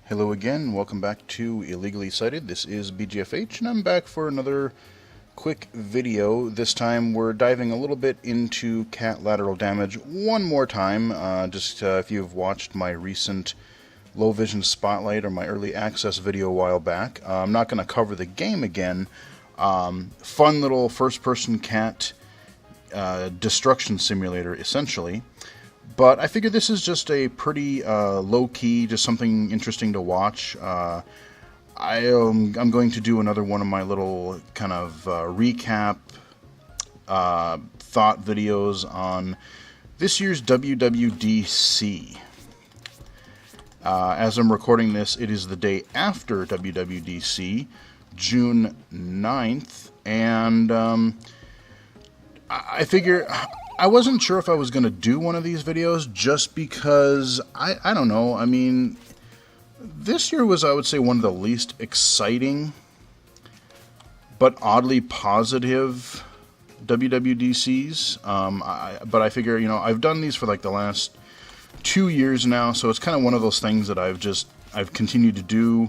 Hello again, welcome back to Illegally Cited. This is BGFH, and I'm back for another quick video. This time we're diving a little bit into cat lateral damage one more time. If you've watched my recent low vision spotlight or my early access video a while back, I'm not going to cover the game again. Fun little first-person cat destruction simulator, essentially. But I figured this is just a pretty low-key, just something interesting to watch. I'm going to do another one of my little kind of recap thought videos on this year's WWDC. As I'm recording this, it is the day after WWDC, June 9th, and I figure I wasn't sure if I was going to do one of these videos just because, I don't know, I mean, this year was, I would say, one of the least exciting but oddly positive WWDCs. But I figure, I've done these for like the last 2 years now, so it's kind of one of those things that I've continued to do,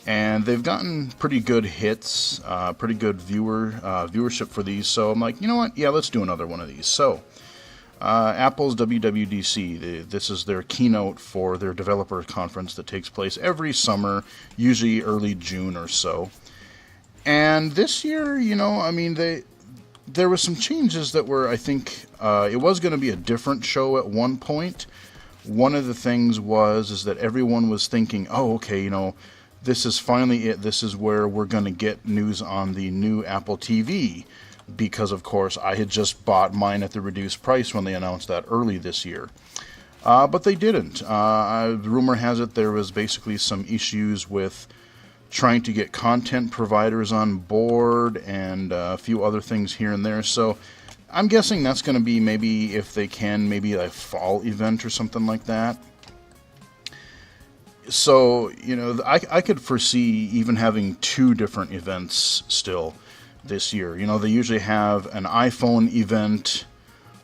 and they've gotten pretty good hits, pretty good viewership for these, so I'm like, you know what, yeah, let's do another one of these. So, Apple's WWDC, this is their keynote for their developer conference that takes place every summer, usually early June or so. And this year, I mean, there were some changes that were, I think, it was going to be a different show at one point. One of the things is that everyone was thinking, oh, okay, this is finally it. This is where we're going to get news on the new Apple TV. Because, of course, I had just bought mine at the reduced price when they announced that early this year. But they didn't. Rumor has it there was basically some issues with trying to get content providers on board and a few other things here and there. So I'm guessing that's going to be maybe, if they can, maybe a fall event or something like that. So, I could foresee even having two different events still this year. They usually have an iPhone event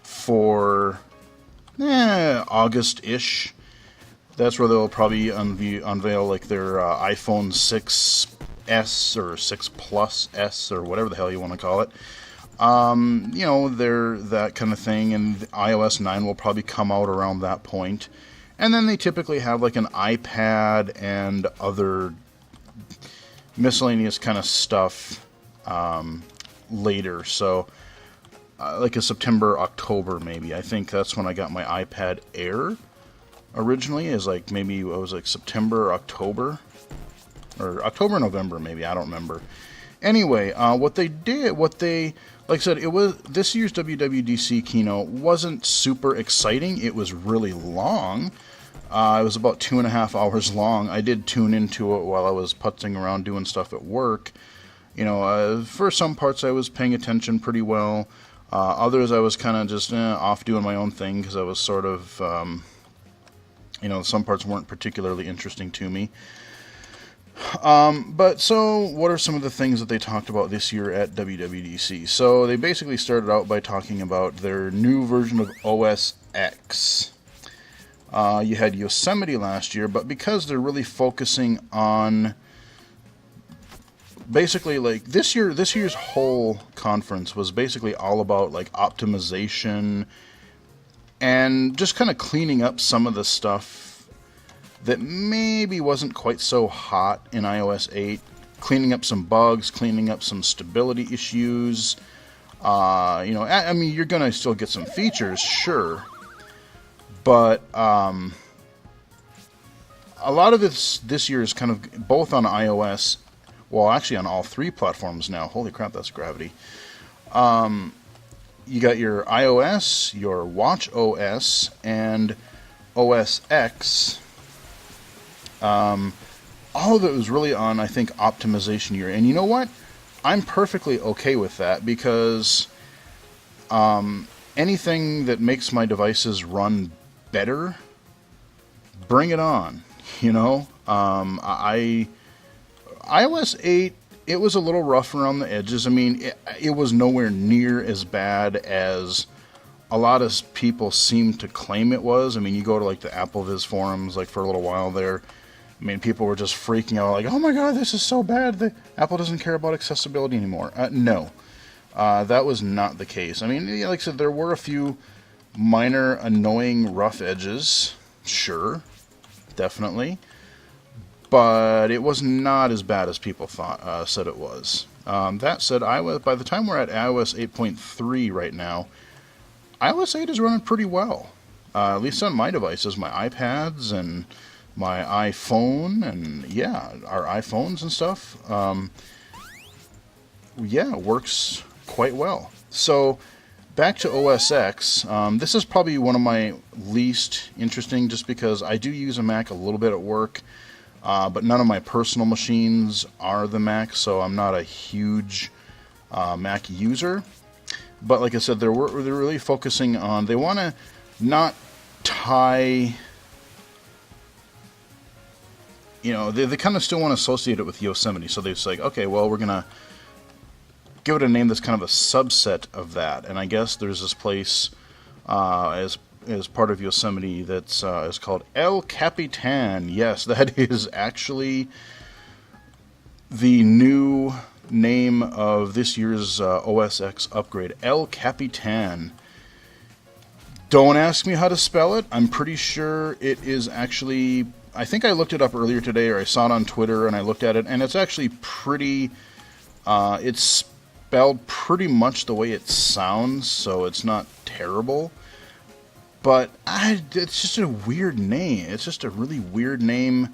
for August-ish. That's where they'll probably unveil like their iPhone 6S or 6 Plus S or whatever the hell you want to call it. They're that kind of thing, and iOS 9 will probably come out around that point. And then they typically have like an iPad and other miscellaneous kind of stuff later. So like a September, October maybe. I think that's when I got my iPad Air originally, is like maybe it was like September, October, or October, November maybe, I don't remember. Anyway, like I said, it was this year's WWDC keynote wasn't super exciting. It was really long. It was about 2.5 hours long. I did tune into it while I was putzing around doing stuff at work. For some parts I was paying attention pretty well. Others I was kind of just off doing my own thing because I was sort of, some parts weren't particularly interesting to me. But so, what are some of the things that they talked about this year at WWDC? So, they basically started out by talking about their new version of OS X. You had Yosemite last year, but because they're really focusing on basically like this year's whole conference was basically all about like optimization and just kind of cleaning up some of the stuff that maybe wasn't quite so hot in iOS 8, cleaning up some bugs, cleaning up some stability issues. I mean, you're gonna still get some features, sure, but a lot of this year is kind of both on iOS, well, actually on all three platforms now. Holy crap, that's gravity. You got your iOS, your Watch OS, and OS X. All of it was really on, I think, optimization year. And you know what? I'm perfectly okay with that because anything that makes my devices run better, bring it on. iOS 8, it was a little rough around the edges. I mean, it was nowhere near as bad as a lot of people seem to claim it was. I mean, you go to like the AppleVis forums like for a little while there, I mean, people were just freaking out, like, oh my god, this is so bad, Apple doesn't care about accessibility anymore. No, that was not the case. I mean, like I said, there were a few minor annoying rough edges, sure, definitely, but it was not as bad as people said it was. That said, by the time we're at iOS 8.3 right now, iOS 8 is running pretty well, at least on my devices, my iPads and my iPhone, and yeah, our iPhones and stuff. Yeah, works quite well. So back to OS X. This is probably one of my least interesting, just because I do use a Mac a little bit at work, but none of my personal machines are the Mac, so I'm not a huge Mac user. But like I said, they're really focusing on, they want to not tie, you know, they kind of still want to associate it with Yosemite. So they're like, okay, well, we're going to give it a name that's kind of a subset of that. And I guess there's this place as part of Yosemite that's is called El Capitan. Yes, that is actually the new name of this year's OS X upgrade. El Capitan. Don't ask me how to spell it. I'm pretty sure it is actually, I think I looked it up earlier today, or I saw it on Twitter and I looked at it, and it's actually pretty, it's spelled pretty much the way it sounds, so it's not terrible. But it's just a weird name. It's just a really weird name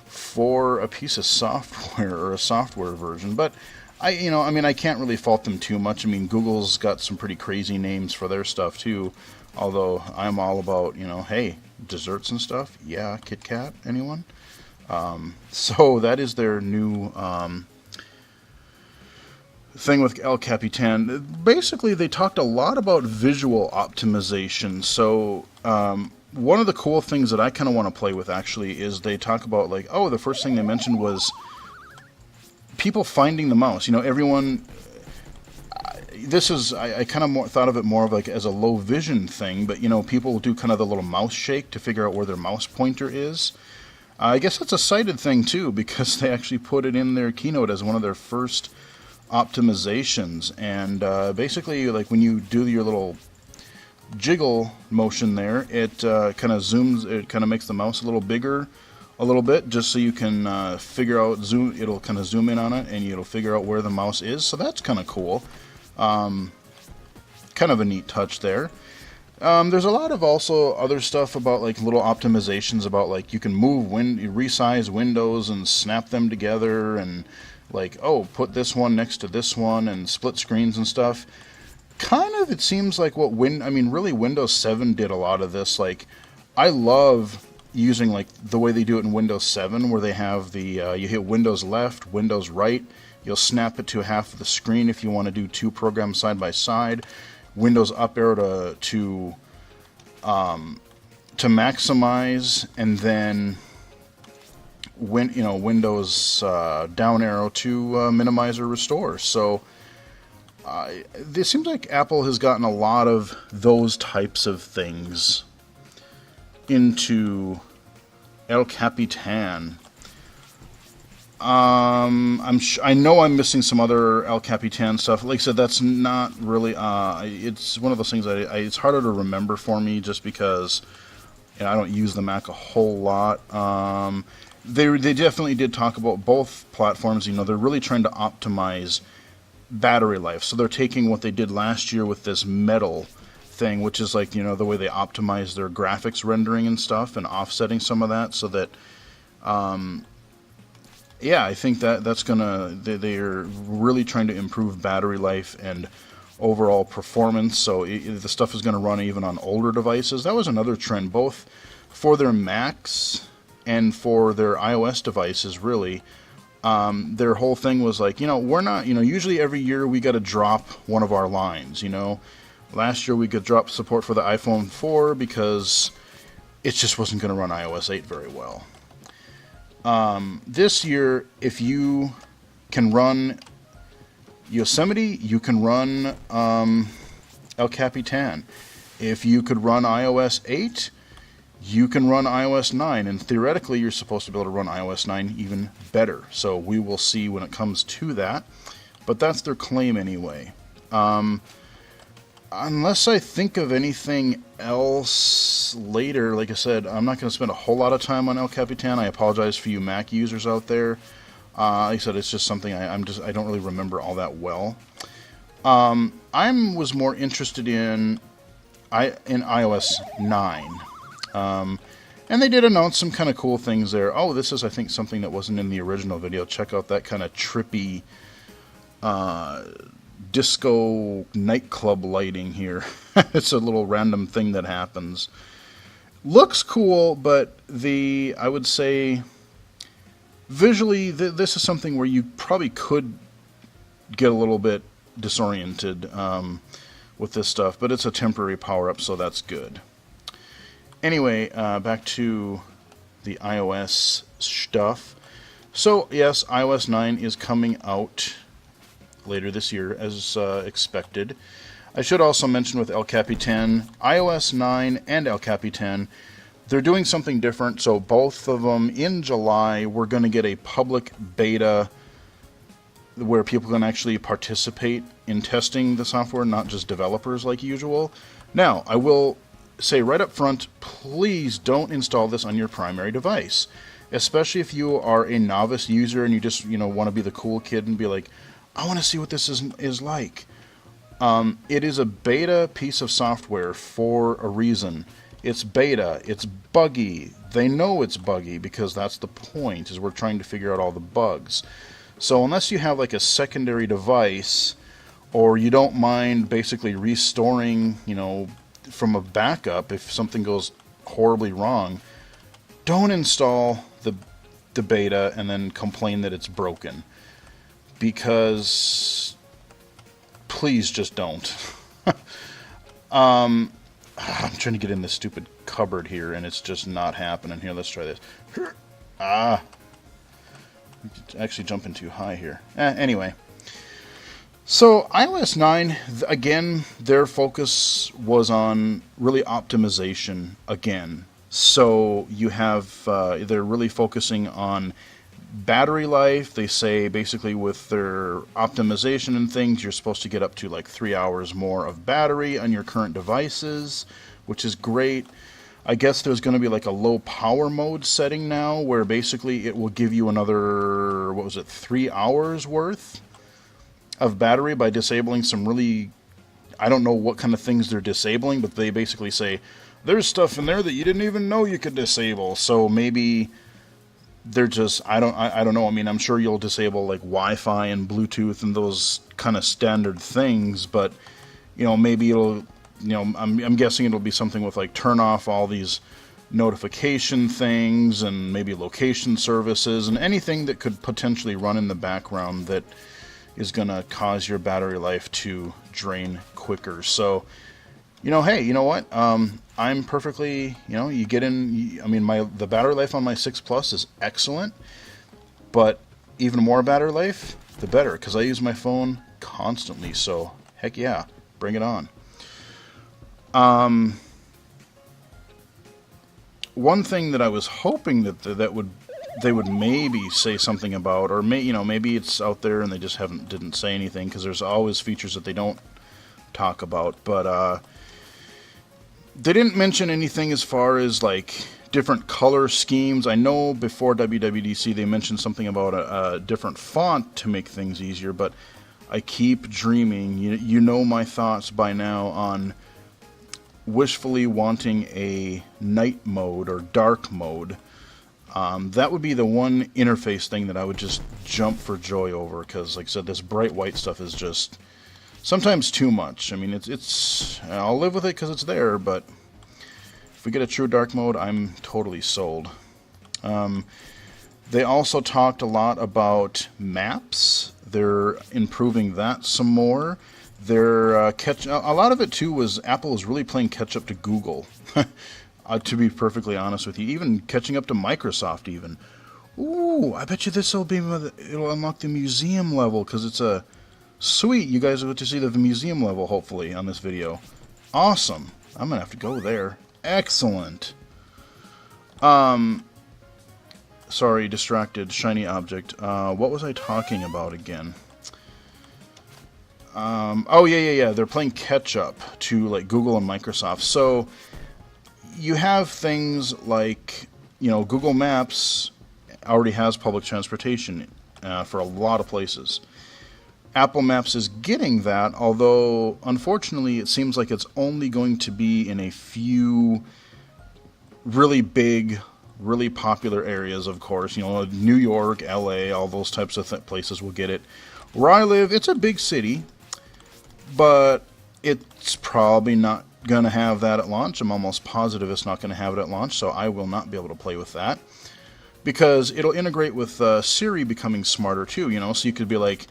for a piece of software, or a software version. But I can't really fault them too much. I mean, Google's got some pretty crazy names for their stuff too. Although I'm all about, hey, desserts and stuff. Yeah, Kit Kat, anyone? So that is their new thing with El Capitan. Basically, they talked a lot about visual optimization. So one of the cool things that I kind of want to play with, actually, is they talk about, like, the first thing they mentioned was people finding the mouse. Everyone... This is, I kind of thought of it more of like as a low vision thing, but people will do kind of the little mouse shake to figure out where their mouse pointer is. I guess that's a sighted thing too, because they actually put it in their keynote as one of their first optimizations. And basically, like when you do your little jiggle motion there, it kind of zooms, it kind of makes the mouse a little bigger a little bit, just so you can figure out, it'll kind of zoom in on it and it'll figure out where the mouse is. So that's kind of cool. Kind of a neat touch there. There's a lot of also other stuff about like little optimizations about like you can resize windows and snap them together, and like, put this one next to this one, and split screens and stuff. Kind of, it seems like really Windows 7 did a lot of this. Like, I love using like the way they do it in Windows 7, where they have the you hit Windows left, Windows right. You'll snap it to half of the screen if you want to do two programs side by side. Windows up arrow to maximize, and then Windows down arrow to minimize or restore. So it seems like Apple has gotten a lot of those types of things into El Capitan. I know I'm missing some other El Capitan stuff. Like I said, that's not really. It's one of those things that it's harder to remember for me, just because I don't use the Mac a whole lot. They definitely did talk about both platforms. They're really trying to optimize battery life. So they're taking what they did last year with this Metal thing, which is like the way they optimize their graphics rendering and stuff, and offsetting some of that so that. Yeah, I think that's they're really trying to improve battery life and overall performance. So the stuff is going to run even on older devices. That was another trend, both for their Macs and for their iOS devices, really. Their whole thing was like, we're not, usually every year we got to drop one of our lines, Last year we could drop support for the iPhone 4 because it just wasn't going to run iOS 8 very well. This year, if you can run Yosemite, you can run El Capitan. If you could run iOS 8, you can run iOS 9, and theoretically you're supposed to be able to run iOS 9 even better. So we will see when it comes to that, but that's their claim anyway. Unless I think of anything else later, like I said, I'm not going to spend a whole lot of time on El Capitan. I apologize for you Mac users out there. Like I said, it's just something I don't really remember all that well. I was more interested in iOS 9. And they did announce some kind of cool things there. Oh, this is, I think, something that wasn't in the original video. Check out that kind of trippy disco nightclub lighting here. It's a little random thing that happens. Looks cool, but I would say visually this is something where you probably could get a little bit disoriented with this stuff, but it's a temporary power-up, so that's good. Anyway, back to the iOS stuff. So yes, iOS 9 is coming out later this year, as expected. I should also mention with El Capitan, iOS 9 and El Capitan, they're doing something different. So both of them in July, we're going to get a public beta where people can actually participate in testing the software, not just developers like usual. Now, I will say right up front, please don't install this on your primary device, especially if you are a novice user and you just want to be the cool kid and be like, I want to see what this is like. It is a beta piece of software for a reason. It's beta. It's buggy. They know it's buggy because that's the point, is we're trying to figure out all the bugs. So unless you have like a secondary device, or you don't mind basically restoring, from a backup if something goes horribly wrong, don't install the beta and then complain that it's broken. Because please just don't. I'm trying to get in this stupid cupboard here and it's just not happening. Here, let's try this. Actually jumping too high here. Anyway. So iOS 9, again, their focus was on really optimization again. So you have, they're really focusing on battery life. They say basically with their optimization and things, you're supposed to get up to like 3 hours more of battery on your current devices, which is great. I guess there's going to be like a low power mode setting now where basically it will give you another, 3 hours worth of battery by disabling some really, I don't know what kind of things they're disabling, but they basically say there's stuff in there that you didn't even know you could disable. So maybe they're just, I don't know. I mean, I'm sure you'll disable like Wi-Fi and Bluetooth and those kind of standard things, but maybe it'll, I'm guessing it'll be something with like turn off all these notification things and maybe location services and anything that could potentially run in the background that is going to cause your battery life to drain quicker. So, hey, you know what? I'm perfectly, you get in, I mean, the battery life on my 6 Plus is excellent, but even more battery life, the better, because I use my phone constantly. So, heck yeah, bring it on. One thing that I was hoping that they would maybe say something about, or maybe it's out there and they just didn't say anything, because there's always features that they don't talk about, but they didn't mention anything as far as like different color schemes. I know before WWDC they mentioned something about a different font to make things easier, but I keep dreaming, you know my thoughts by now on wishfully wanting a night mode or dark mode. That would be the one interface thing that I would just jump for joy over, because, like I said, this bright white stuff is just sometimes too much. I mean, it's I'll live with it because it's there, but if we get a true dark mode, I'm totally sold. They also talked a lot about maps. They're improving that some more. They're a lot of it too was Apple is really playing catch up to Google. To be perfectly honest with you, even catching up to Microsoft even. Ooh, I bet you it'll unlock the museum level, because it's a sweet. You guys will get to see the museum level hopefully on this video. Awesome. I'm gonna have to go there. Excellent. Sorry, distracted, shiny object. What was I talking about again? Oh, yeah. They're playing catch-up to, like, Google and Microsoft. So, you have things like, Google Maps already has public transportation for a lot of places. Apple Maps is getting that, although, unfortunately, it seems like it's only going to be in a few really big, really popular areas, of course. New York, LA, all those types of places will get it. Where I live, it's a big city, but it's probably not going to have that at launch. I'm almost positive it's not going to have it at launch, so I will not be able to play with that. Because it'll integrate with Siri becoming smarter too, so you could be like,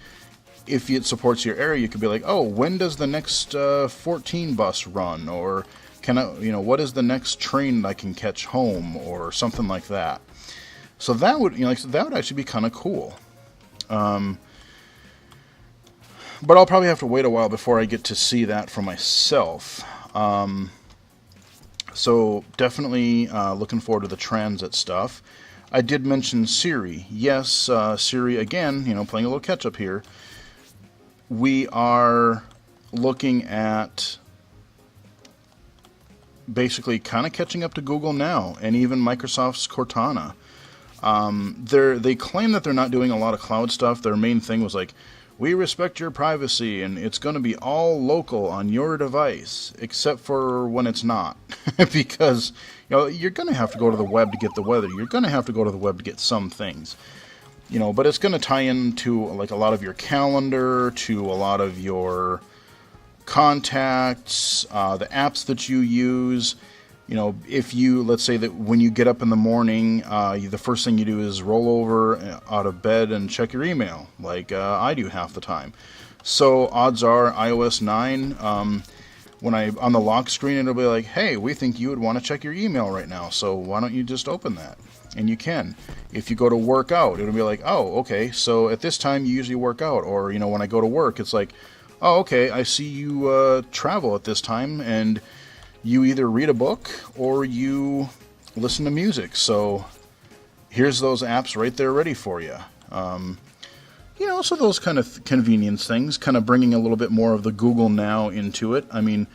if it supports your area, you could be like, oh, when does the next 14 bus run? Or can I, what is the next train I can catch home? Or something like that. So that would, that would actually be kind of cool. But I'll probably have to wait a while before I get to see that for myself. So definitely looking forward to the transit stuff. I did mention Siri. Yes, Siri, again, playing a little catch-up here. We are looking at basically kind of catching up to Google now and even Microsoft's Cortana. They claim that they're not doing a lot of cloud stuff. Their main thing was like, we respect your privacy, and it's going to be all local on your device, except for when it's not. Because, you're going to have to go to the web to get the weather. You're going to have to go to the web to get some things. But it's going to tie into, like, a lot of your calendar, to a lot of your contacts, the apps that you use. If you, let's say that when you get up in the morning, the first thing you do is roll over out of bed and check your email, like I do half the time. So odds are iOS 9, when on the lock screen, it'll be like, hey, we think you would want to check your email right now, so why don't you just open that? And you can. If you go to work out, it'll be like, oh, okay, so at this time you usually work out. Or, when I go to work, it's like, oh, okay, I see you travel at this time, and you either read a book or you listen to music. So here's those apps right there ready for you. So those kind of convenience things, kind of bringing a little bit more of the Google Now into it. I mean,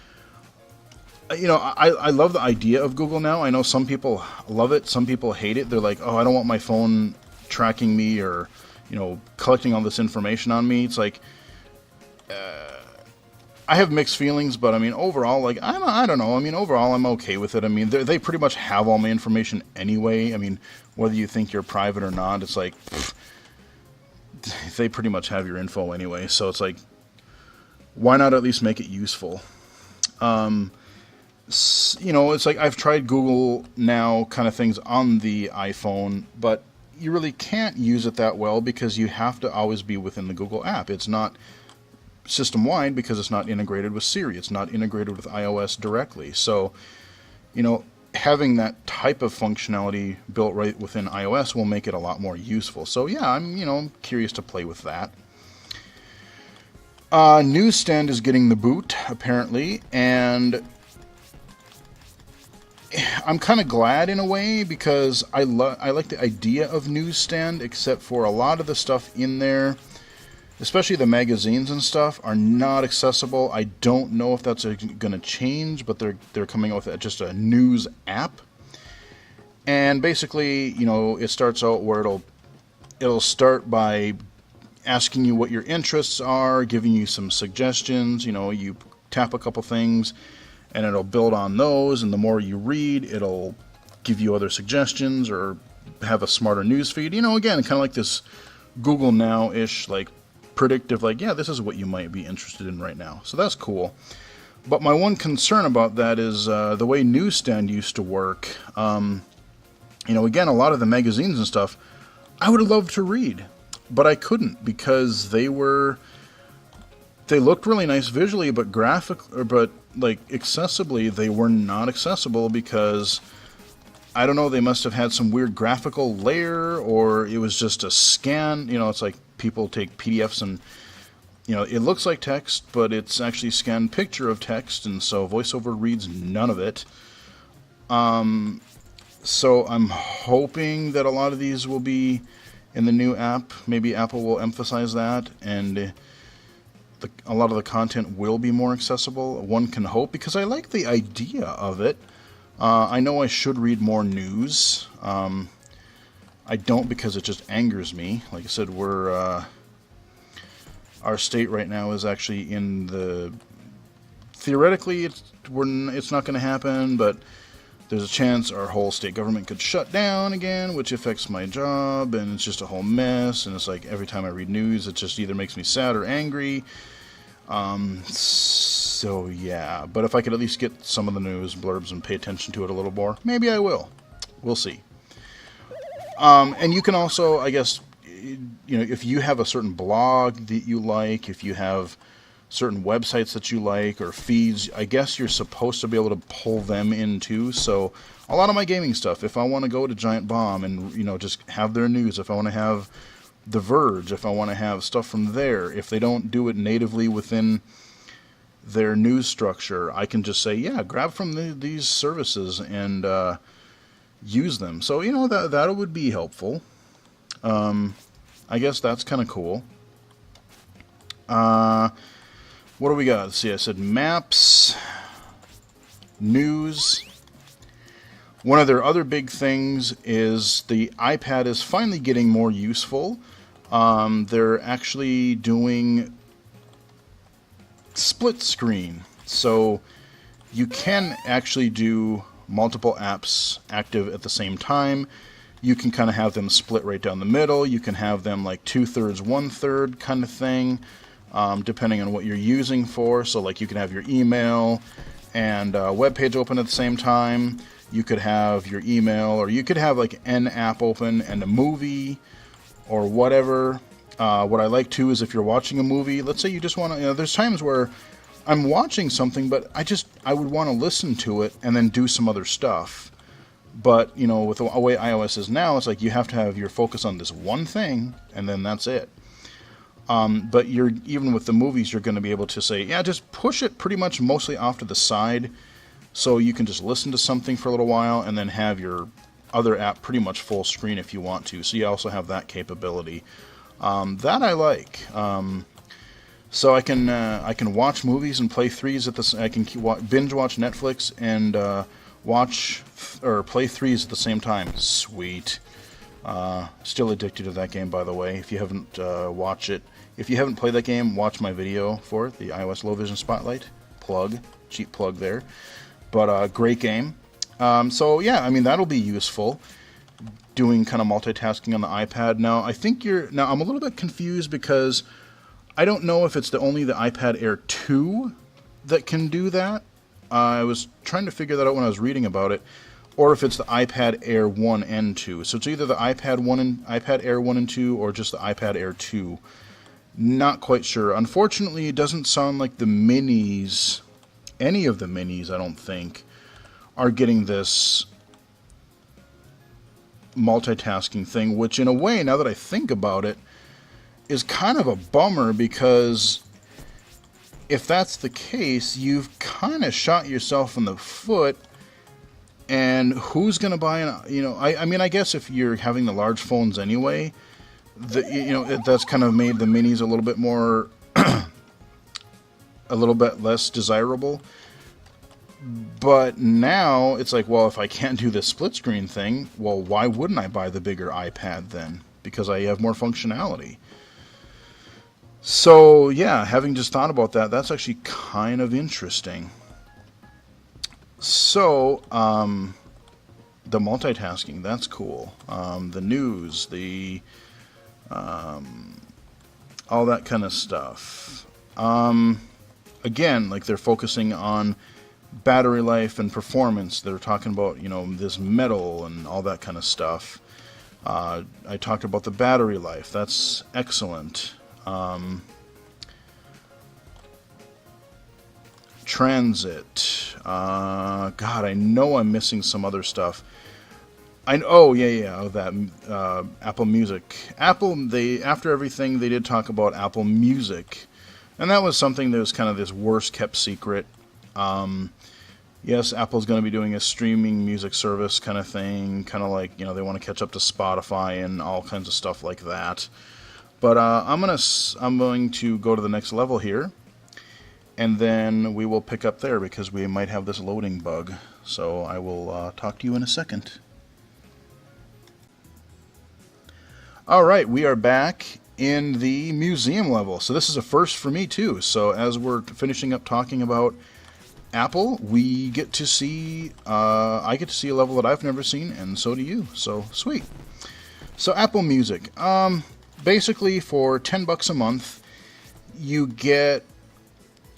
I love the idea of Google Now. I know some people love it. Some people hate it. They're like, oh, I don't want my phone tracking me or, collecting all this information on me. It's like, I have mixed feelings, but I mean, overall, like, I don't know. I mean, overall, I'm okay with it. I mean, they pretty much have all my information anyway. I mean, whether you think you're private or not, it's like, they pretty much have your info anyway. So it's like, why not at least make it useful? It's like I've tried Google Now kind of things on the iPhone, but you really can't use it that well because you have to always be within the Google app. It's not system-wide because it's not integrated with Siri. It's not integrated with iOS directly. So, having that type of functionality built right within iOS will make it a lot more useful. So yeah, I'm curious to play with that. Newsstand is getting the boot, apparently, and I'm kind of glad in a way because I like the idea of Newsstand, except for a lot of the stuff in there, especially the magazines and stuff, are not accessible. I don't know if that's going to change, but they're coming out with just a news app. And basically, it starts out where it'll start by asking you what your interests are, giving you some suggestions. You tap a couple things, and it'll build on those. And the more you read, it'll give you other suggestions or have a smarter news feed. Again, kind of like this Google Now-ish, like, predictive, like, yeah, this is what you might be interested in right now. So that's cool. But my one concern about that is the way Newsstand used to work. Again, a lot of the magazines and stuff, I would have loved to read, but I couldn't because they looked really nice visually, but accessibly, they were not accessible because, I don't know, they must have had some weird graphical layer, or it was just a scan. It's like people take PDFs and, it looks like text, but it's actually a scanned picture of text, and so VoiceOver reads none of it. So I'm hoping that a lot of these will be in the new app. Maybe Apple will emphasize that, and a lot of the content will be more accessible. One can hope, because I like the idea of it. I know I should read more news. I don't, because it just angers me. Like I said, our state right now is actually in the... Theoretically, it's not going to happen, but there's a chance our whole state government could shut down again, which affects my job, and it's just a whole mess. And it's like every time I read news, it just either makes me sad or angry. So yeah, but if I could at least get some of the news blurbs and pay attention to it a little more, maybe I will. We'll see. And you can also, I guess, if you have a certain blog that you like, if you have certain websites that you like, or feeds, I guess you're supposed to be able to pull them in too. So a lot of my gaming stuff, if I want to go to Giant Bomb and, just have their news, if I want to have The Verge, if I want to have stuff from there, if they don't do it natively within their news structure, I can just say, yeah, grab from these services and use them. So, that would be helpful. I guess that's kind of cool. What do we got? Let's see, I said maps, news. One of their other big things is the iPad is finally getting more useful. They're actually doing split screen. So you can actually do multiple apps active at the same time. You can kind of have them split right down the middle. You can have them like 2/3, 1/3 kind of thing, depending on what you're using for. So like you can have your email and web page open at the same time. You could have your email, or you could have like an app open and a movie or whatever. What I like too is if you're watching a movie, let's say you just want to, there's times where I'm watching something, but I would want to listen to it and then do some other stuff. But, with the way iOS is now, it's like you have to have your focus on this one thing, and then that's it. But even with the movies, you're going to be able to say, yeah, just push it pretty much mostly off to the side, so you can just listen to something for a little while, and then have your other app pretty much full screen if you want to. So you also have that capability. That I like. So I can watch movies and play threes at the. I can binge watch Netflix and watch or play threes at the same time. Sweet. Still addicted to that game, by the way. If you haven't if you haven't played that game, watch my video for it, the iOS Low Vision Spotlight. Cheap plug there. But great game. So yeah, that'll be useful. Doing kind of multitasking on the iPad. Now I'm a little bit confused because I don't know if it's only the iPad Air 2 that can do that. I was trying to figure that out when I was reading about it, or if it's the iPad Air 1 and 2. So it's either the iPad Air 1 and 2, or just the iPad Air 2. Not quite sure. Unfortunately, it doesn't sound like the minis, any of the minis, I don't think, are getting this multitasking thing, which in a way, now that I think about it, is kind of a bummer, because if that's the case, you've kind of shot yourself in the foot. And who's going to buy I guess if you're having the large phones anyway, that's kind of made the minis a little bit more, a little bit less desirable. But now it's like, well, if I can't do this split screen thing, well, why wouldn't I buy the bigger iPad then? Because I have more functionality. So yeah, having just thought about that, that's actually kind of interesting. So, the multitasking, that's cool. The news, all that kind of stuff. Again, like they're focusing on battery life and performance. They're talking about, this metal and all that kind of stuff. I talked about the battery life. That's excellent. Transit. God, I know I'm missing some other stuff. That Apple Music. After everything, they did talk about Apple Music, and that was something that was kind of this worst kept secret. Yes, Apple's going to be doing a streaming music service kind of thing, kind of like, they want to catch up to Spotify and all kinds of stuff like that. But I'm going to go to the next level here, and then we will pick up there because we might have this loading bug. So I will talk to you in a second. All right, we are back in the museum level. So this is a first for me too. So as we're finishing up talking about Apple, we get to see, I get to see a level that I've never seen, and so do you. So sweet. So Apple Music. Basically, for $10 a month, you get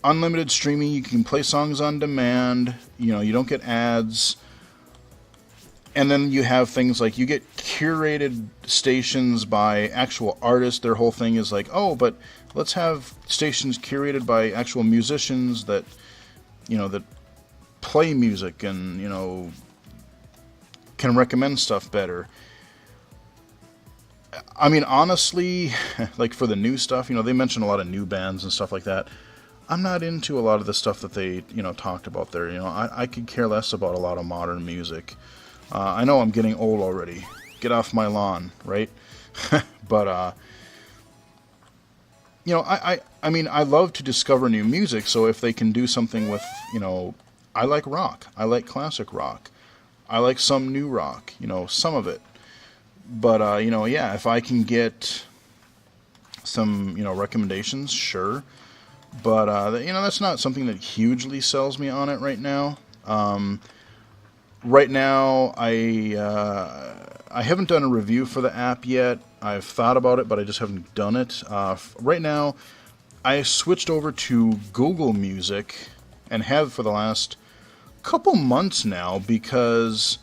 unlimited streaming. You can play songs on demand. You don't get ads. And then you have things like you get curated stations by actual artists. Their whole thing is like, oh, but let's have stations curated by actual musicians that, that play music and, can recommend stuff better. I mean, honestly, like for the new stuff, they mention a lot of new bands and stuff like that. I'm not into a lot of the stuff that they, talked about there. I could care less about a lot of modern music. I know I'm getting old already. Get off my lawn, right? But, I mean, I love to discover new music, so if they can do something with, I like rock. I like classic rock. I like some new rock, some of it. But, yeah, if I can get some, recommendations, sure. But, that's not something that hugely sells me on it right now. Right now, I haven't done a review for the app yet. I've thought about it, but I just haven't done it. Right now, I switched over to Google Music and have for the last couple months now because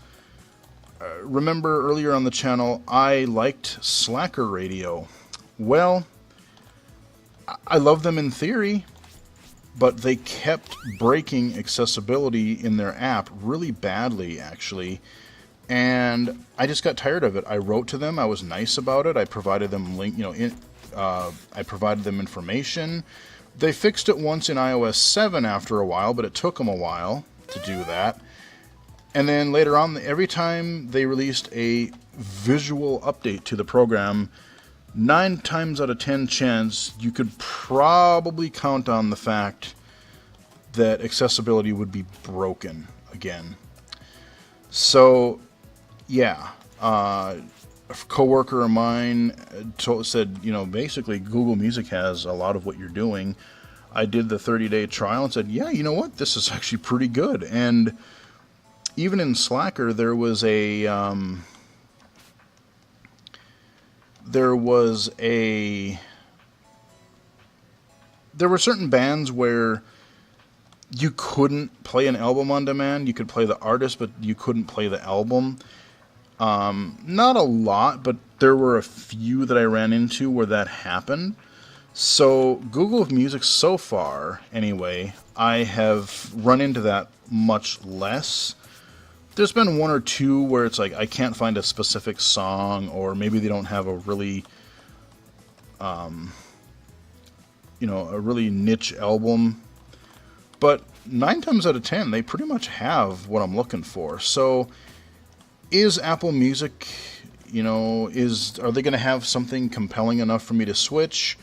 remember earlier on the channel, I liked Slacker Radio. Well, I love them in theory, but they kept breaking accessibility in their app really badly, actually. And I just got tired of it. I wrote to them. I was nice about it. I provided them I provided them information. They fixed it once in iOS 7 after a while, but it took them a while to do that. And then later on, every time they released a visual update to the program, 9 times out of 10 chance you could probably count on the fact that accessibility would be broken again. So, yeah, a coworker of mine said, basically Google Music has a lot of what you're doing. I did the 30-day trial and said, yeah, you know what? This is actually pretty good. And even in Slacker, there were certain bands where you couldn't play an album on demand. You could play the artist, but you couldn't play the album. Not a lot, but there were a few that I ran into where that happened. So Google Music so far, anyway, I have run into that much less. There's been one or two where it's like I can't find a specific song, or maybe they don't have a really, a really niche album. But 9 times out of 10, they pretty much have what I'm looking for. So, is Apple Music, are they going to have something compelling enough for me to switch?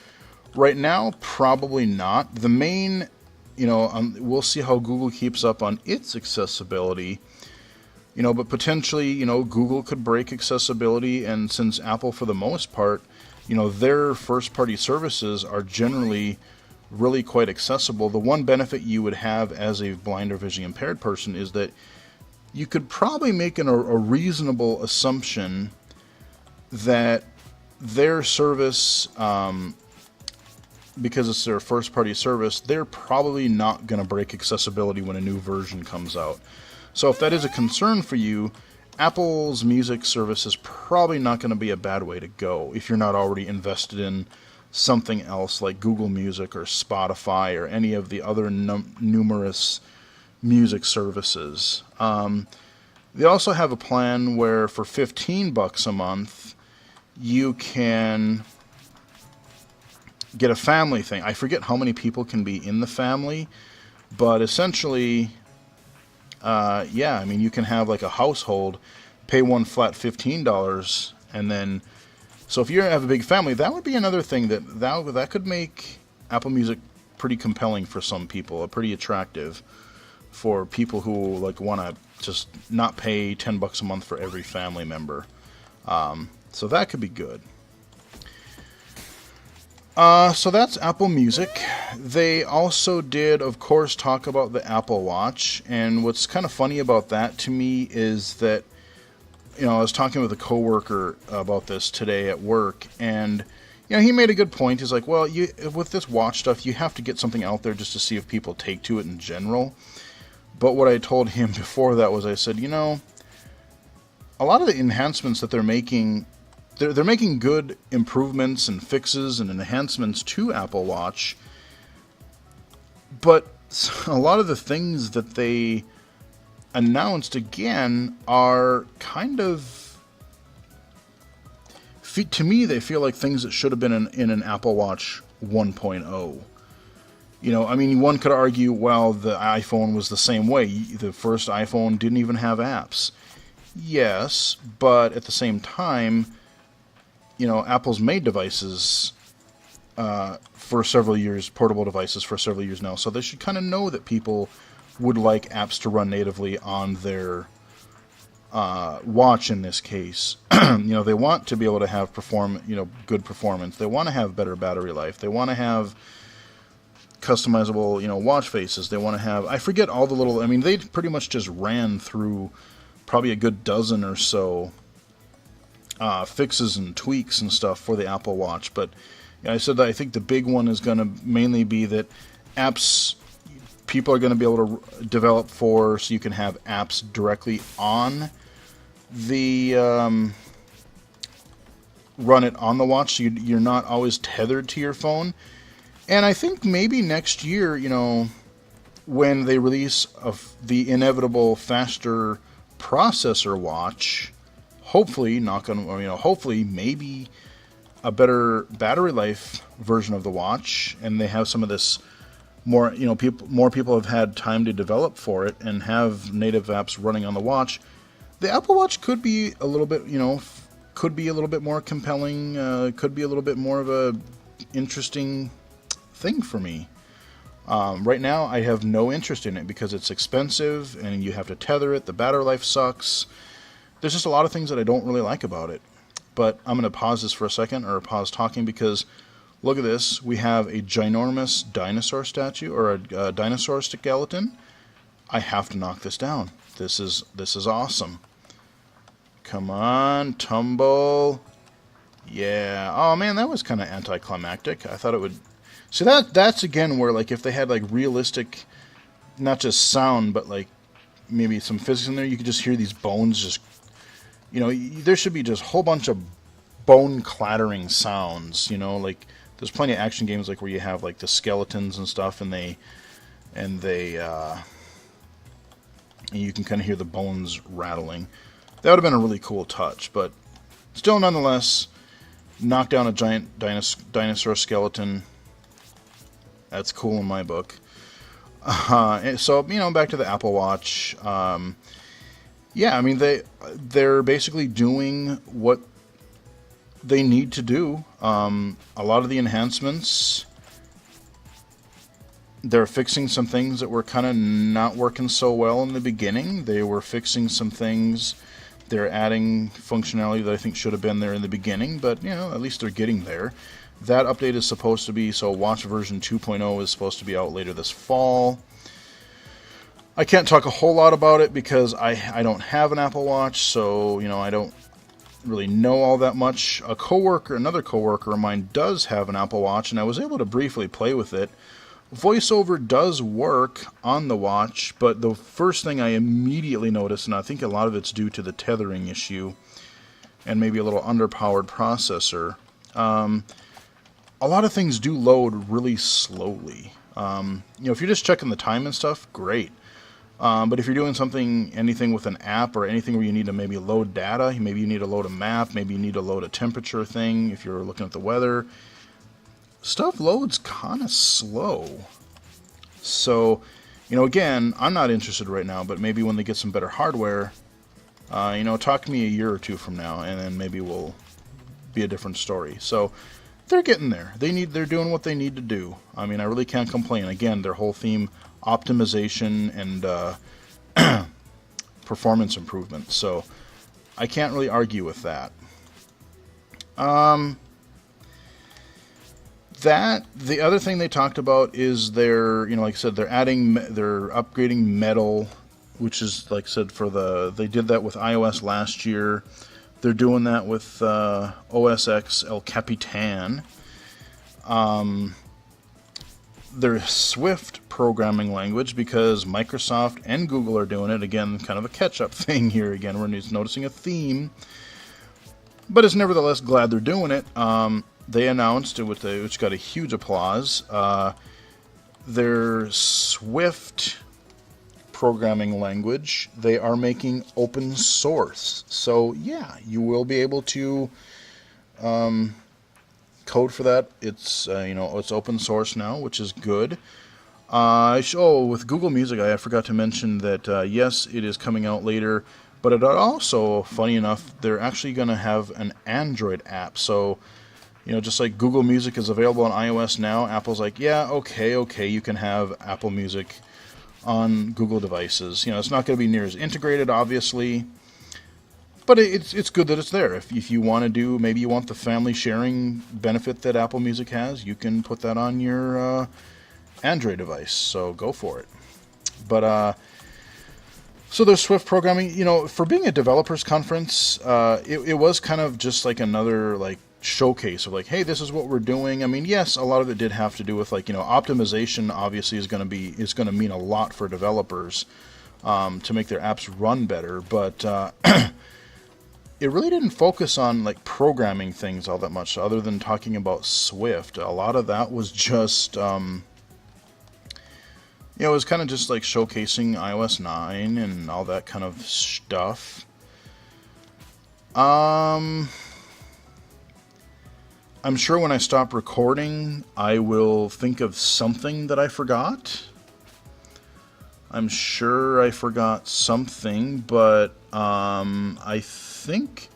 Right now, probably not. The main, we'll see how Google keeps up on its accessibility. But potentially, Google could break accessibility, and since Apple, for the most part, their first-party services are generally really quite accessible. The one benefit you would have as a blind or visually impaired person is that you could probably make a reasonable assumption that their service, because it's their first-party service, they're probably not going to break accessibility when a new version comes out. So if that is a concern for you, Apple's music service is probably not going to be a bad way to go if you're not already invested in something else like Google Music or Spotify or any of the other numerous music services. They also have a plan where for $15 a month you can get a family thing. I forget how many people can be in the family, but essentially yeah, I mean, you can have like a household pay one flat $15, and then, so if you have a big family, that would be another thing that could make Apple Music pretty compelling for some people, pretty attractive for people who like want to just not pay $10 a month for every family member. So that could be good. So that's Apple Music. They also did, of course, talk about the Apple Watch. And what's kind of funny about that to me is that, I was talking with a coworker about this today at work, and he made a good point. He's like, well, with this watch stuff, you have to get something out there just to see if people take to it in general. But what I told him before that was, I said, a lot of the enhancements that they're making, they're making good improvements and fixes and enhancements to Apple Watch, but a lot of the things that they announced again are kind of, to me, they feel like things that should have been in an Apple Watch 1.0. I mean, one could argue, well, the iPhone was the same way. The first iPhone didn't even have apps. Yes, but at the same time, Apple's made devices for several years, portable devices for several years now, so they should kind of know that people would like apps to run natively on their watch in this case. They want to be able to have good performance. They want to have better battery life. They want to have customizable, watch faces. They want to have, I forget all the little, I mean, they pretty much just ran through probably a good dozen or so fixes and tweaks and stuff for the Apple Watch. But I said that I think the big one is going to mainly be that apps, people are going to be able to develop so you can have apps directly on the, run it on the watch, so you're not always tethered to your phone. And I think maybe next year, when they release the inevitable faster processor watch, hopefully, hopefully, maybe a better battery life version of the watch, and they have some of this more people have had time to develop for it and have native apps running on the watch. The Apple Watch could be a little bit, more compelling, could be a little bit more of a interesting thing for me. Right now, I have no interest in it because it's expensive and you have to tether it. The battery life sucks. There's just a lot of things that I don't really like about it. But I'm going to pause this for a second, or pause talking, because look at this. We have a ginormous dinosaur statue, or a dinosaur skeleton. I have to knock this down. This is awesome. Come on, tumble. Yeah. Oh man, that was kind of anticlimactic. I thought it would. See, that's again where, like, if they had like realistic, not just sound, but like maybe some physics in there, you could just hear these bones just. There should be just a whole bunch of bone clattering sounds. Like there's plenty of action games like where you have like the skeletons and stuff, and you can kind of hear the bones rattling. That would have been a really cool touch, but still, nonetheless, knock down a giant dinosaur skeleton. That's cool in my book. So, back to the Apple Watch. Yeah, I mean, they're basically doing what they need to do. A lot of the enhancements, they're fixing some things that were kind of not working so well in the beginning. They were fixing some things. They're adding functionality that I think should have been there in the beginning, but, at least they're getting there. That update is supposed to be, so Watch version 2.0 is supposed to be out later this fall. I can't talk a whole lot about it because I don't have an Apple Watch, so, I don't really know all that much. Another coworker of mine does have an Apple Watch, and I was able to briefly play with it. VoiceOver does work on the watch, but the first thing I immediately noticed, and I think a lot of it's due to the tethering issue and maybe a little underpowered processor, a lot of things do load really slowly. If you're just checking the time and stuff, great. But if you're doing anything with an app or anything where you need to maybe load data, maybe you need to load a map, maybe you need to load a temperature thing if you're looking at the weather, stuff loads kind of slow. So Again, I'm not interested right now, but maybe when they get some better hardware, talk to me a year or two from now, and then maybe we'll be a different story. So they're getting there. They're doing what they need to do. I mean, I really can't complain. Again, their whole theme, optimization and performance improvement. So I can't really argue with that. The other thing they talked about is they're upgrading Metal, which is, like I said, they did that with iOS last year. They're doing that with OS X El Capitan. Their Swift programming language, because Microsoft and Google are doing it. Again, kind of a catch-up thing here. Again, we're noticing a theme. But it's nevertheless glad they're doing it. They announced, which got a huge applause, their Swift programming language, they are making open source. So yeah, you will be able to code for that. It's it's open source now, which is good. With Google Music, I forgot to mention that yes, it is coming out later, but it also, funny enough, they're actually going to have an Android app. So just like Google Music is available on iOS now, Apple's like, yeah, okay, you can have Apple Music on Google devices. It's not going to be near as integrated, obviously, but it's good that it's there. If you want to do, maybe you want the family sharing benefit that Apple Music has, you can put that on your Android device, so go for it. But so there's Swift programming. For being a developers conference, it was kind of just like another showcase of hey, this is what we're doing. I mean, yes, a lot of it did have to do with optimization. Obviously, is going to mean a lot for developers to make their apps run better. But it really didn't focus on programming things all that much, other than talking about Swift. A lot of that was just it was kind of just showcasing iOS 9 and all that kind of stuff. I'm sure when I stop recording, I will think of something that I forgot. I'm sure I forgot something, but I think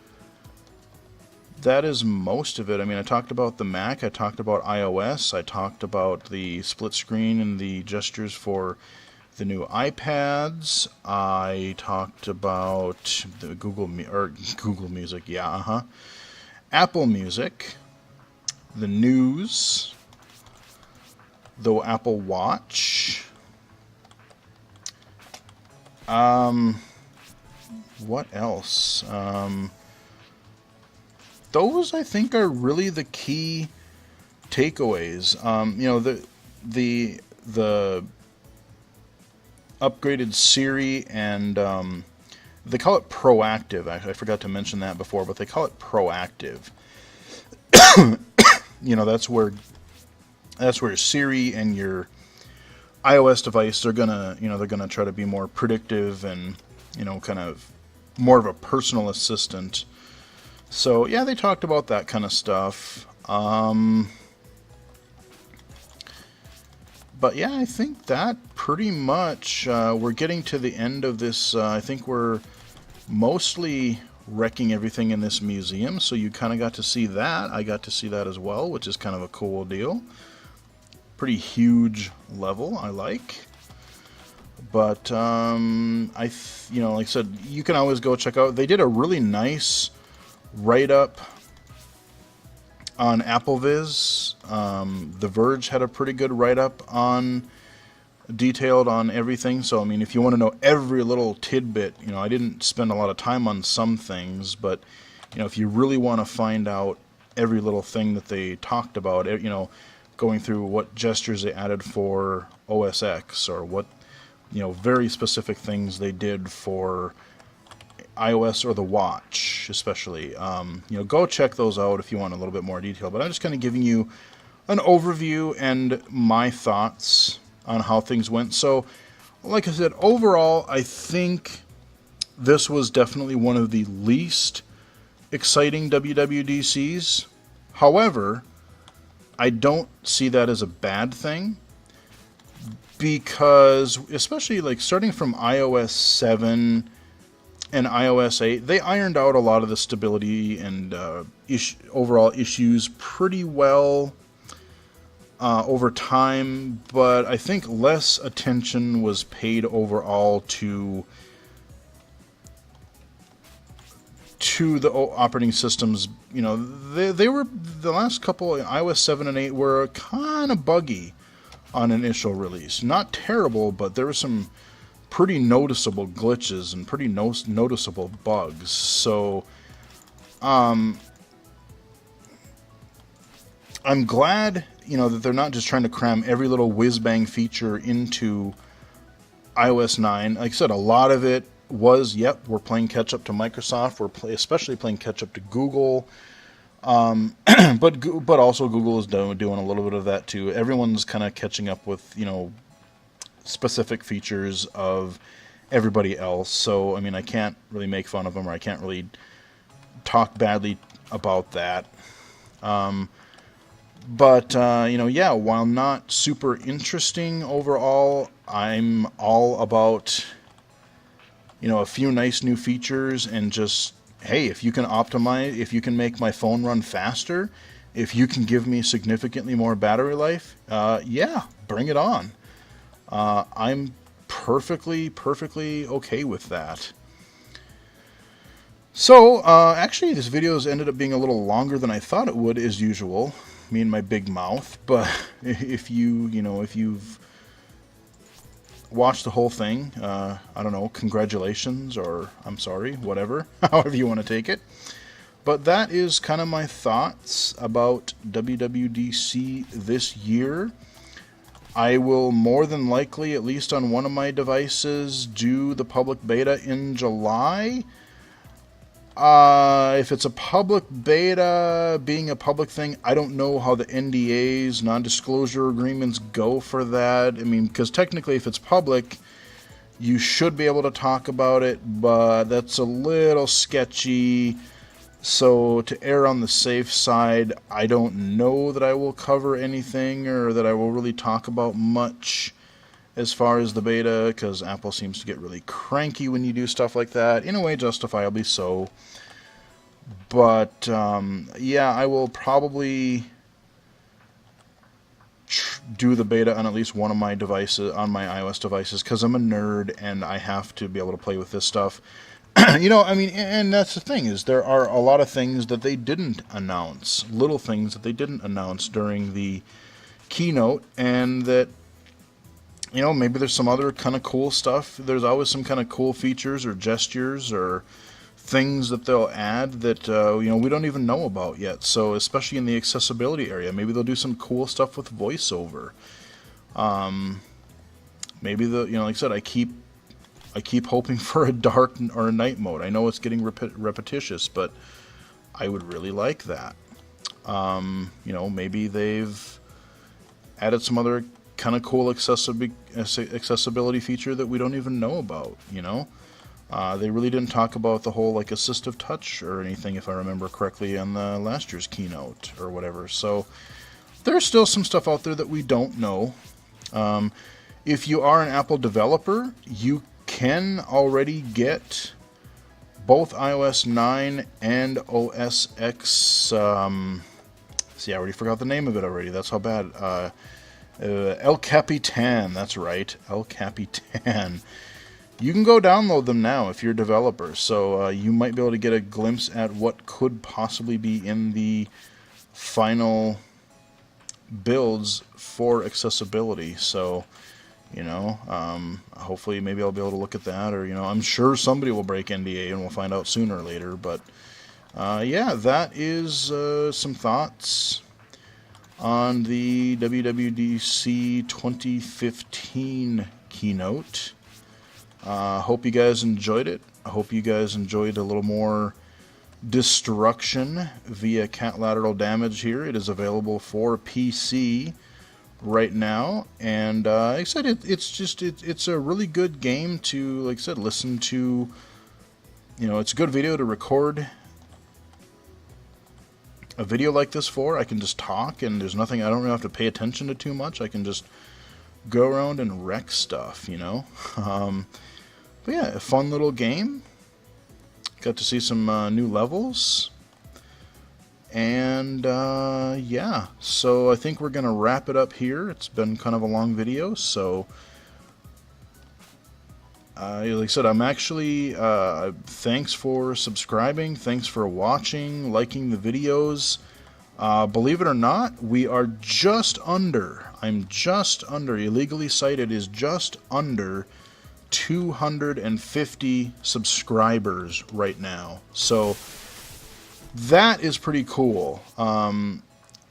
that is most of it. I mean, I talked about the Mac, I talked about iOS, I talked about the split screen and the gestures for the new iPads. I talked about the Google Music, Apple Music, the news, the Apple Watch. What else? Those, I think, are really the key takeaways. The upgraded Siri, and they call it proactive. I forgot to mention that before, but they call it proactive. That's where Siri and your iOS device, they're gonna try to be more predictive and kind of more of a personal assistant. So yeah, they talked about that kind of stuff. But yeah, I think that pretty much we're getting to the end of this. I think we're mostly wrecking everything in this museum, so you kind of got to see that. I got to see that as well, which is kind of a cool deal. Pretty huge level, I like. But like I said, you can always go check out. They did a really nice write-up on AppleVis. The Verge had a pretty good write-up detailed on everything. So I mean, if you want to know every little tidbit, I didn't spend a lot of time on some things, but if you really want to find out every little thing that they talked about, going through what gestures they added for OS X, or what very specific things they did for iOS or the Watch, especially. Go check those out if you want a little bit more detail. But I'm just kind of giving you an overview and my thoughts on how things went. So, like I said, overall, I think this was definitely one of the least exciting WWDCs. However, I don't see that as a bad thing. because especially like starting from iOS 7 and iOS 8, they ironed out a lot of the stability and overall issues pretty well over time, but I think less attention was paid overall to the operating systems. You know, they were, the last couple, iOS 7 and 8 were kind of buggy on initial release. Not terrible, but there were some pretty noticeable glitches and pretty noticeable bugs. So I'm glad, you know, that they're not just trying to cram every little whiz-bang feature into iOS 9. Like I said, a lot of it was, yep, we're playing catch-up to Microsoft. We're especially playing catch-up to Google. But also Google is doing a little bit of that too. Everyone's kind of catching up with, you know, specific features of everybody else. So, I mean, I can't really make fun of them, or I can't really talk badly about that. But you know, yeah, while not super interesting overall, I'm all about, you know, a few nice new features and just, hey, if you can optimize, if you can make my phone run faster, if you can give me significantly more battery life, yeah, bring it on. I'm perfectly okay with that. So, actually, this video has ended up being a little longer than I thought it would, as usual. Me and my big mouth. But if you've watched the whole thing, I don't know, congratulations, or I'm sorry, whatever, however you want to take it. But that is kind of my thoughts about WWDC this year. I will more than likely, at least on one of my devices, do the public beta in July. If it's a public beta, being a public thing, I don't know how the NDAs, non-disclosure agreements, go for that. I mean, because technically if it's public, you should be able to talk about it, but that's a little sketchy. So to err on the safe side, I don't know that I will cover anything or that I will really talk about much as far as the beta, because Apple seems to get really cranky when you do stuff like that, in a way justifiably so. But yeah, I will probably do the beta on at least one of my devices, on my iOS devices, because I'm a nerd and I have to be able to play with this stuff. You know, I mean, and that's the thing, is there are a lot of things that they didn't announce, little things that they didn't announce during the keynote, and that, you know, maybe there's some other kind of cool stuff. There's always some kind of cool features or gestures or things that they'll add that, you know, we don't even know about yet. So, especially in the accessibility area, maybe they'll do some cool stuff with voiceover. Maybe you know, like I said, I keep hoping for a dark or a night mode. I know it's getting repetitious, but I would really like that. You know, maybe they've added some other kind of cool accessibility feature that we don't even know about, you know. They really didn't talk about the whole, like, assistive touch or anything, if I remember correctly, on the last year's keynote or whatever. So there's still some stuff out there that we don't know. If you are an Apple developer, you can already get both iOS 9 and OS X. See, I already forgot the name of it already. That's how bad. El Capitan, that's right, El Capitan. You can go download them now if you're a developer, so you might be able to get a glimpse at what could possibly be in the final builds for accessibility. So, you know, hopefully maybe I'll be able to look at that, or, you know, I'm sure somebody will break NDA and we'll find out sooner or later. But yeah, that is some thoughts on the WWDC 2015 keynote. Hope you guys enjoyed it. I hope you guys enjoyed a little more destruction via cat lateral damage here. It is available for PC right now, and like I said, it's a really good game to, like I said, listen to. You know, it's a good video to record a video like this for. I can just talk, and there's nothing, I don't really have to pay attention to too much. I can just go around and wreck stuff, you know. But yeah, a fun little game. Got to see some new levels. And yeah, so I think we're going to wrap it up here. It's been kind of a long video, so like I said, I'm actually, thanks for subscribing, thanks for watching, liking the videos. Believe it or not, we are just under, illegally cited is just under 250 subscribers right now. So that is pretty cool.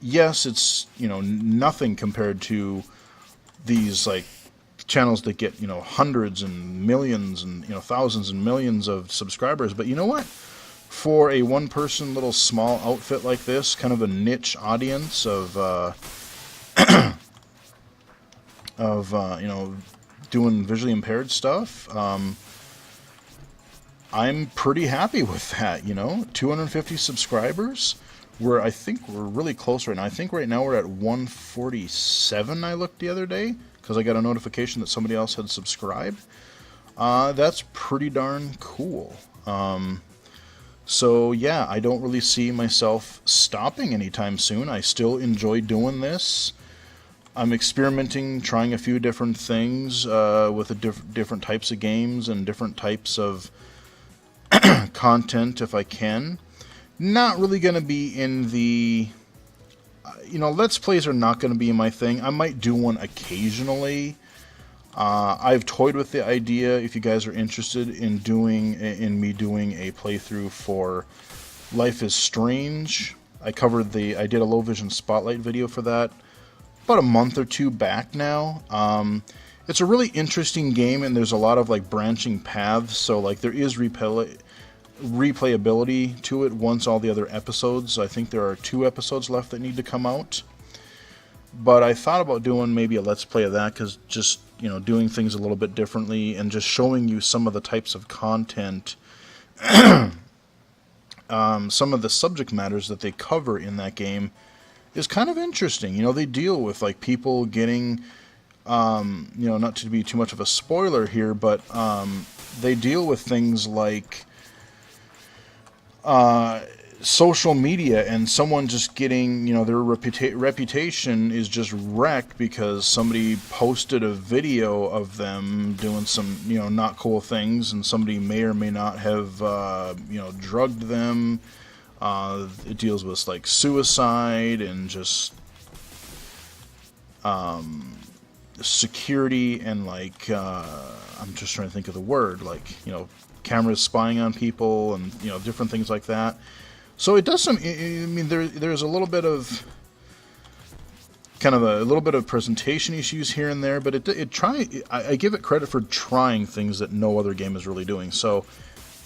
Yes, it's, you know, nothing compared to these, like, channels that get, you know, hundreds and millions and, you know, thousands and millions of subscribers. But you know what? For a one-person little small outfit like this, kind of a niche audience of, you know, doing visually impaired stuff, I'm pretty happy with that, you know. 250 subscribers. I think we're really close right now. I think right now we're at 147, I looked the other day, because I got a notification that somebody else had subscribed. That's pretty darn cool. So yeah, I don't really see myself stopping anytime soon. I still enjoy doing this. I'm experimenting, trying a few different things with the different types of games and different types of content if I can. Not really going to be in the, you know, Let's Plays are not going to be my thing. I might do one occasionally. I've toyed with the idea, if you guys are interested in me doing a playthrough for Life is Strange. I did a low vision spotlight video for that about a month or two back now. It's a really interesting game, and there's a lot of like branching paths, so like there is replayability to it once all the other episodes. I think there are 2 episodes left that need to come out. But I thought about doing maybe a Let's Play of that, because just, you know, doing things a little bit differently and just showing you some of the types of content, some of the subject matters that they cover in that game is kind of interesting. You know, they deal with like people getting, you know, not to be too much of a spoiler here, but they deal with things like social media and someone just getting, you know, their reputation is just wrecked because somebody posted a video of them doing some, you know, not cool things, and somebody may or may not have, you know, drugged them. It deals with like suicide and just security and like I'm just trying to think of the word, like, you know, cameras spying on people and, you know, different things like that. So it does some, I mean, there's a little bit of kind of a little bit of presentation issues here and there, but I give it credit for trying things that no other game is really doing. So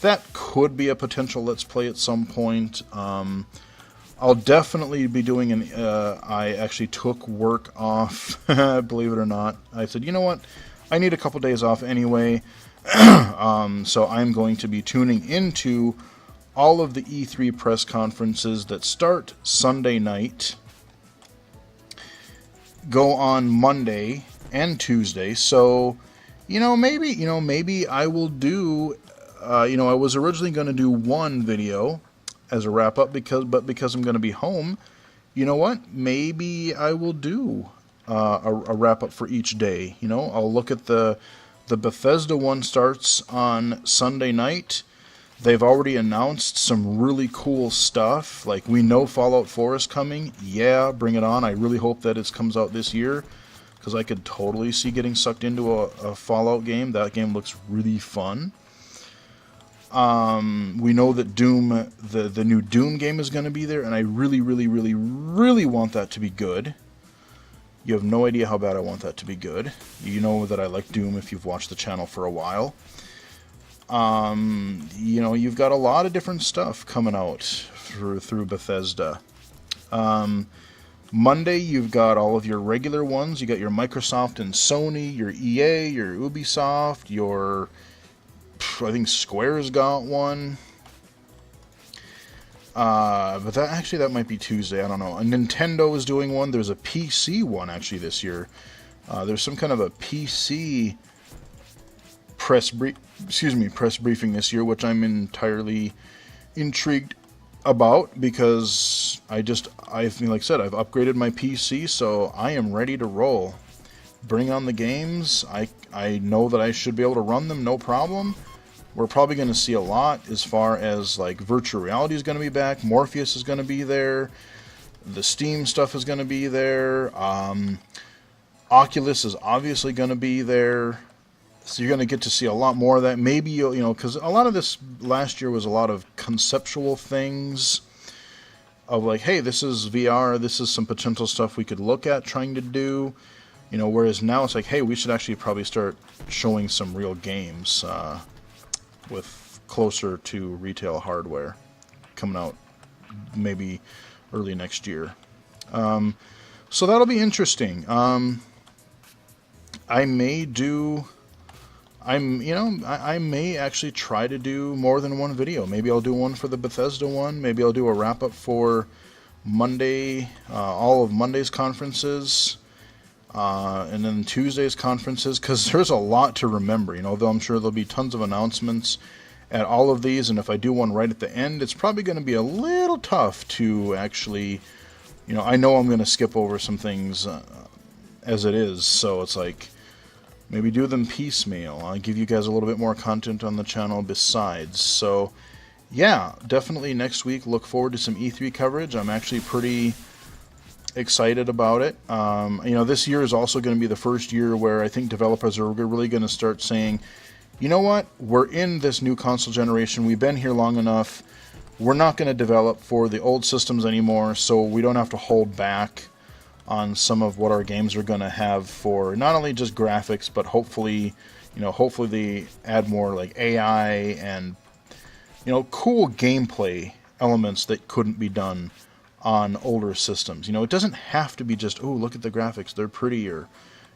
that could be a potential Let's Play at some point. I'll definitely be doing I actually took work off, believe it or not. I said, you know what, I need a couple days off anyway, so I'm going to be tuning into all of the E3 press conferences that start Sunday night, go on Monday and Tuesday. So, maybe I will do, I was originally going to do one video as a wrap up because I'm going to be home, you know what? Maybe I will do a wrap up for each day. You know, I'll look at the Bethesda one starts on Sunday night. They've already announced some really cool stuff. Like, we know Fallout 4 is coming. Yeah, bring it on. I really hope that it comes out this year, because I could totally see getting sucked into a Fallout game. That game looks really fun. We know that Doom, the new Doom game is going to be there, and I really, really, really, really want that to be good. You have no idea how bad I want that to be good. You know that I like Doom if you've watched the channel for a while. You've got a lot of different stuff coming out through Bethesda. Monday, you've got all of your regular ones. You got your Microsoft and Sony, your EA, your Ubisoft, I think Square's got one. But that might be Tuesday. I don't know. And Nintendo is doing one. There's a PC one actually this year. There's some kind of a PC press briefing this year, which I'm entirely intrigued about, because I mean, like I said, I've upgraded my PC, so I am ready to roll. Bring on the games. I know that I should be able to run them, no problem. We're probably going to see a lot as far as like virtual reality is going to be back. Morpheus is going to be there. The Steam stuff is going to be there. Oculus is obviously going to be there. So you're going to get to see a lot more of that. Maybe, you know, because a lot of this last year was a lot of conceptual things of like, hey, this is VR, this is some potential stuff we could look at trying to do. You know, whereas now it's like, hey, we should actually probably start showing some real games with closer to retail hardware coming out maybe early next year. So that'll be interesting. I may actually try to do more than one video. Maybe I'll do one for the Bethesda one. Maybe I'll do a wrap-up for Monday, all of Monday's conferences, and then Tuesday's conferences, because there's a lot to remember, you know, though I'm sure there'll be tons of announcements at all of these, and if I do one right at the end, it's probably going to be a little tough to actually, you know, I know I'm going to skip over some things as it is, so it's like, maybe do them piecemeal. I'll give you guys a little bit more content on the channel besides. So, yeah, definitely next week, look forward to some E3 coverage. I'm actually pretty excited about it. You know, this year is also going to be the first year where I think developers are really going to start saying, you know what, we're in this new console generation. We've been here long enough. We're not going to develop for the old systems anymore, so we don't have to hold back on some of what our games are going to have for not only just graphics, but hopefully, you know, hopefully they add more like AI and, you know, cool gameplay elements that couldn't be done on older systems. You know, it doesn't have to be just, oh, look at the graphics, they're prettier.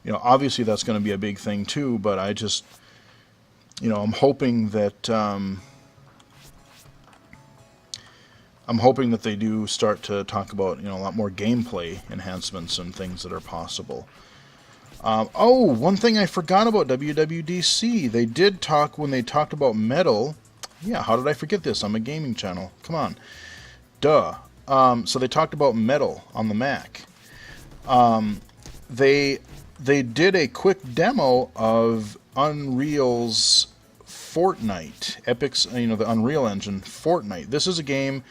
You know, obviously that's going to be a big thing too, but I just, you know, I'm hoping that they do start to talk about, you know, a lot more gameplay enhancements and things that are possible. Oh, one thing I forgot about WWDC. They did talk, when they talked about Metal. Yeah, how did I forget this? I'm a gaming channel. Come on. Duh. So they talked about Metal on the Mac. They did a quick demo of Unreal's Fortnite. Epic's, you know, the Unreal Engine, Fortnite. This is a game,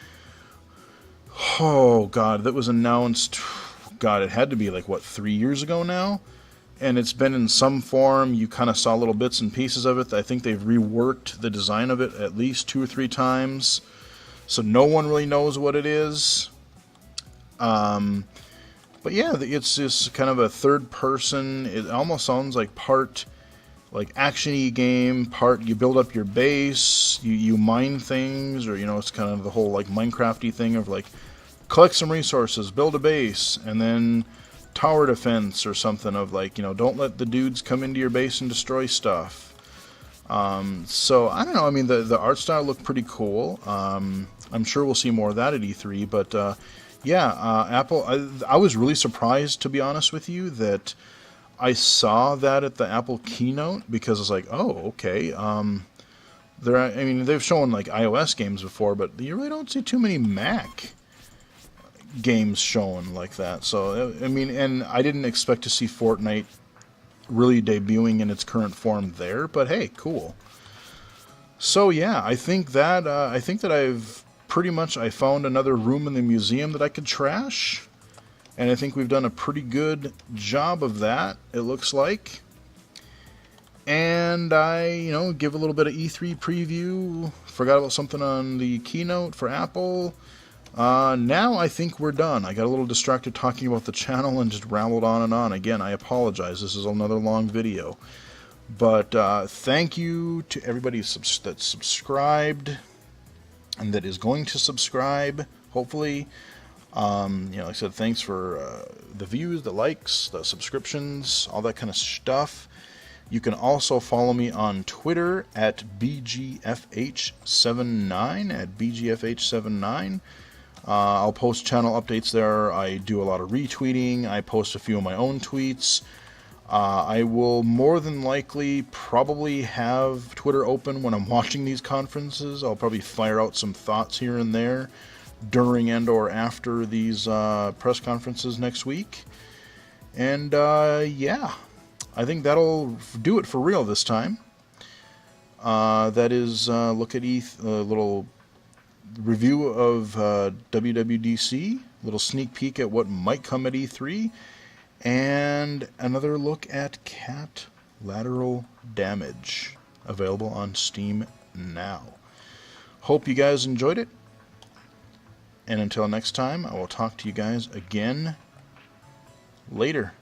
oh god, that was announced, god, it had to be like, what, 3 years ago now? And it's been in some form. You kind of saw little bits and pieces of it. I think they've reworked the design of it at least 2 or 3 times, so no one really knows what it is. But yeah, it's just kind of a third person. It almost sounds like part like action-y game, part you build up your base, you mine things, or, you know, it's kind of the whole like Minecraft-y thing of like collect some resources, build a base, and then tower defense or something of like, you know, don't let the dudes come into your base and destroy stuff. So I don't know, I mean, the art style looked pretty cool. I'm sure we'll see more of that at E3, but yeah, Apple, I was really surprised, to be honest with you, that I saw that at the Apple keynote, because it's like, oh, okay. I mean, they've shown like iOS games before, but you really don't see too many Mac games shown like that. So, I mean, and I didn't expect to see Fortnite really debuting in its current form there, but hey, cool. So yeah, I think that I've pretty much, I found another room in the museum that I could trash. And I think we've done a pretty good job of that, it looks like. And I, you know, give a little bit of E3 preview. Forgot about something on the keynote for Apple. Now I think we're done. I got a little distracted talking about the channel and just rambled on and on. Again, I apologize. This is another long video. But thank you to everybody that's subscribed and that is going to subscribe, hopefully. You know, like I said, thanks for the views, the likes, the subscriptions, all that kind of stuff. You can also follow me on Twitter at BGFH79, at BGFH79. I'll post channel updates there. I do a lot of retweeting. I post a few of my own tweets. I will more than likely probably have Twitter open when I'm watching these conferences. I'll probably fire out some thoughts here and there during and or after these press conferences next week. And yeah, I think that'll do it for real this time. That is look at little review of WWDC, little sneak peek at what might come at E3, and another look at Cat Lateral Damage, available on Steam now. Hope you guys enjoyed it, and until next time, I will talk to you guys again later.